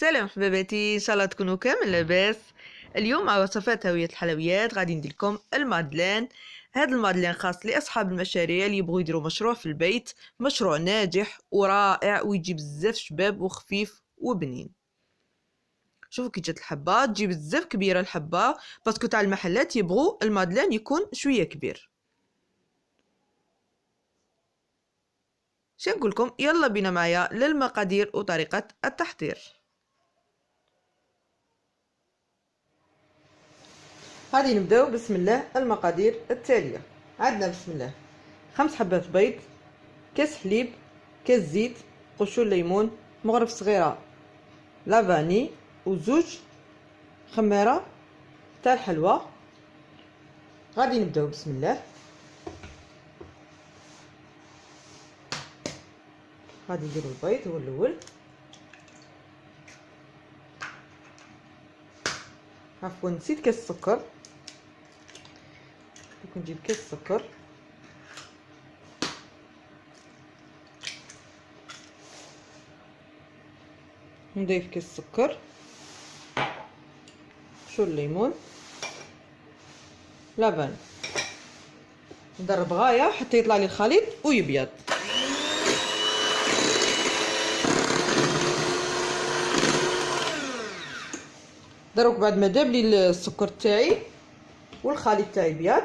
سلام حبيباتي، ان شاء الله تكونوا كامل لاباس. اليوم مع وصفات هوية الحلويات غادي ندير لكم المادلين. هذا المادلين خاص لاصحاب المشاريع اللي يبغوا يديروا مشروع في البيت، مشروع ناجح ورائع ويجي بزاف شباب وخفيف وبنين. شوفوا كي جات الحبه تجي بزاف كبيره الحبه، باسكو تاع المحلات يبغوا المادلين يكون شويه كبير. شنقول لكم، يلا بينا معايا للمقادير وطريقه التحضير. غادي نبداو بسم الله. المقادير التاليه عندنا بسم الله 5 حبات بيض، كاس حليب، كاس زيت، قشور ليمون، مغرف صغيره لافاني، وزوج خميره تاع الحلوى. غادي نبداو بسم الله. غادي نديرو البيض هو الاول، عفوا نسيت كاس السكر، نجيب كاس السكر نضيف كاس السكر، قشور الليمون، لبن، نضرب غايه حتى يطلع لي الخليط ويبيض. دروك بعد ما داب لي السكر تاعي والخليط تاعي بيض،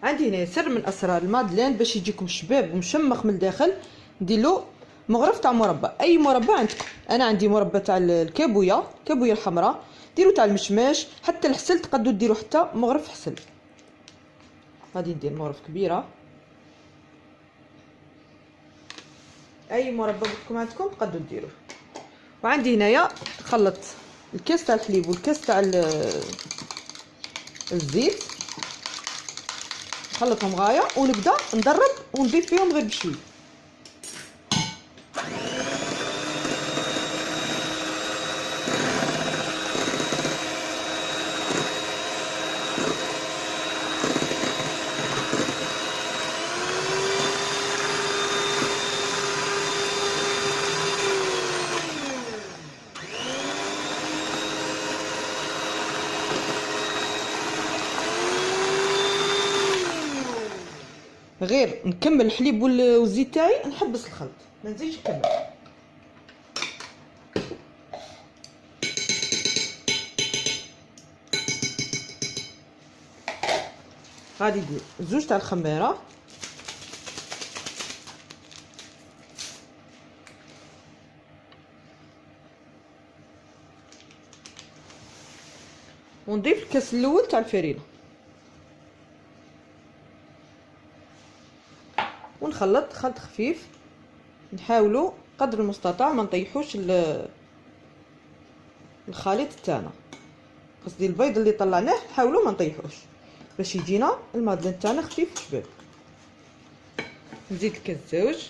عندي هنا سر من اسرار المادلين باش يجيكم شباب ومشمخ من الداخل. نديرلو مغرف تاع مربى، اي مربى عندكم. انا عندي مربى تاع الكابويه الحمراء، ديروا تاع المشماش، حتى الحسل تقدروا ديروا حتى مغرف حسل. غادي ندير مغرف كبيره، اي مربى عندكم تقدروا ديروه. وعندي هنايا خلط الكاس تاع الحليب والكاس تاع الزيت، نخلطهم غايه ونبدا ندرب ونضيف فيهم غير بشوي. غير نكمل الحليب والزيت تاعي، نحبس الخلط ما نزيدش نكمل. غادي ندير زوج تاع الخميره، ونضيف الكاس الاول تاع الفرينه، ونخلط خلط خفيف. نحاولوا قدر المستطاع ما نطيحوش الخليط تاعنا، قصدي البيض اللي طلعناه نحاولوا ما نطيحوش باش يجينا المادلين تاعنا خفيف وشباب. نزيد الكاس زوج،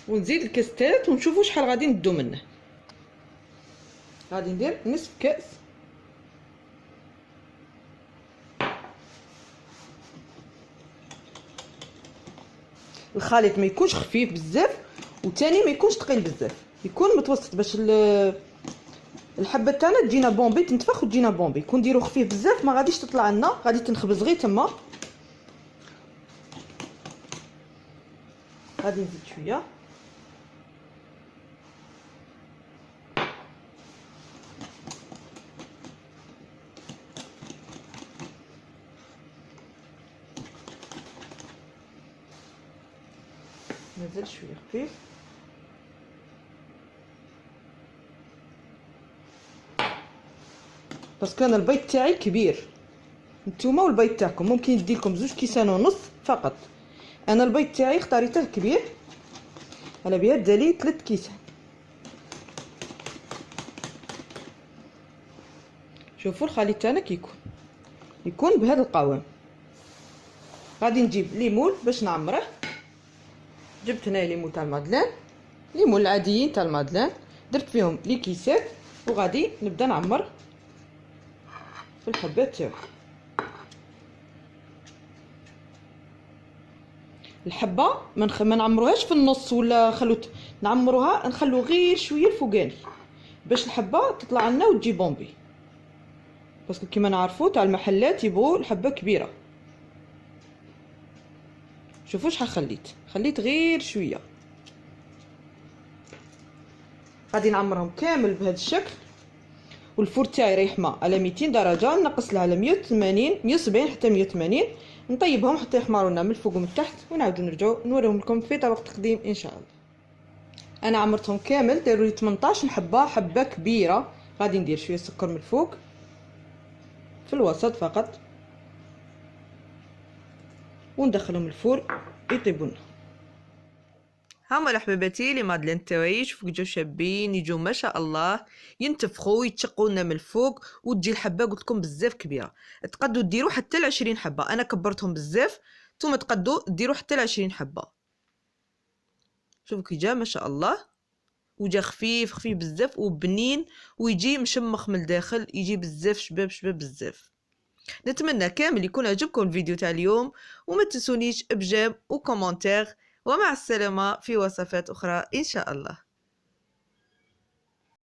ونزيد الكاس الثالث ونشوفوا شحال غادي ندو منه. غادي ندير نصف كاس. الخليط ما يكونش خفيف بزاف وثاني ما يكونش ثقيل بزاف، يكون متوسط باش الحبه تاعنا تجينا بومبي، تنتفخ وتجينا بومبي. كون ديرو خفيف بزاف ما غاديش تطلع لنا، غادي تنخبز غير تما. غادي نزيد شويه، مازال شويه خفيف. باسكو انا البيض تاعي كبير، نتوما والبيض تاعكم ممكن يديلكم 2 كيسان ونص فقط. انا البيض تاعي اختاريته كبير، على بها دالي 3 كيسان. شوفوا الخليط تاعنا كيكون بهذا القوام. غادي نجيب ليمون باش نعمره. جبت هنايا ليمون تاع المادلين، ليمون العاديين تاع المادلين، درت فيهم لي كيسات وغادي نبدا نعمر في الحبات تاعو. الحبه ما نعمروهاش في النص ولا نعمروها، نخلو غير شويه الفوقاني باش الحبه تطلع لنا وتجي بومبي، باسكو كيما نعرفوا تاع المحلات يبغوا الحبه كبيره. شوفوا شحال خليت غير شويه. غادي نعمرهم كامل بهذا الشكل، والفور تاعي ريحمه على 200 درجه، نقص لها على 180 170 حتى 180، نطيبهم حتى يحمروا لنا من الفوق ومن التحت، ونعاودوا نرجعوا نوريهم لكم في طبق تقديم ان شاء الله. انا عمرتهم كامل، داروا لي 18 حبه كبيره. غادي ندير شويه سكر من الفوق في الوسط فقط، وندخلهم الفور يطيبون. هما الحبيباتي لي مادلين تاعي، شوفوا كي جاو شابين، يجوا ما شاء الله، ينتفخوا ويتشقوا لنا من الفوق، وتجي الحبه قلت لكم بزاف كبيره. تقدوا ديروا حتى ل 20 حبه، انا كبرتهم بزاف، نتوما تقدوا ديروا حتى ل 20 حبه. شوفوا كي جا ما شاء الله، وجا خفيف بزاف وبنين، ويجي مشمخ من الداخل، يجي بزاف شباب بزاف. نتمنى كامل يكون عجبكم الفيديو تاع اليوم، وما تنسونيش بجيم وكومنتير، ومع السلامة في وصفات أخرى إن شاء الله.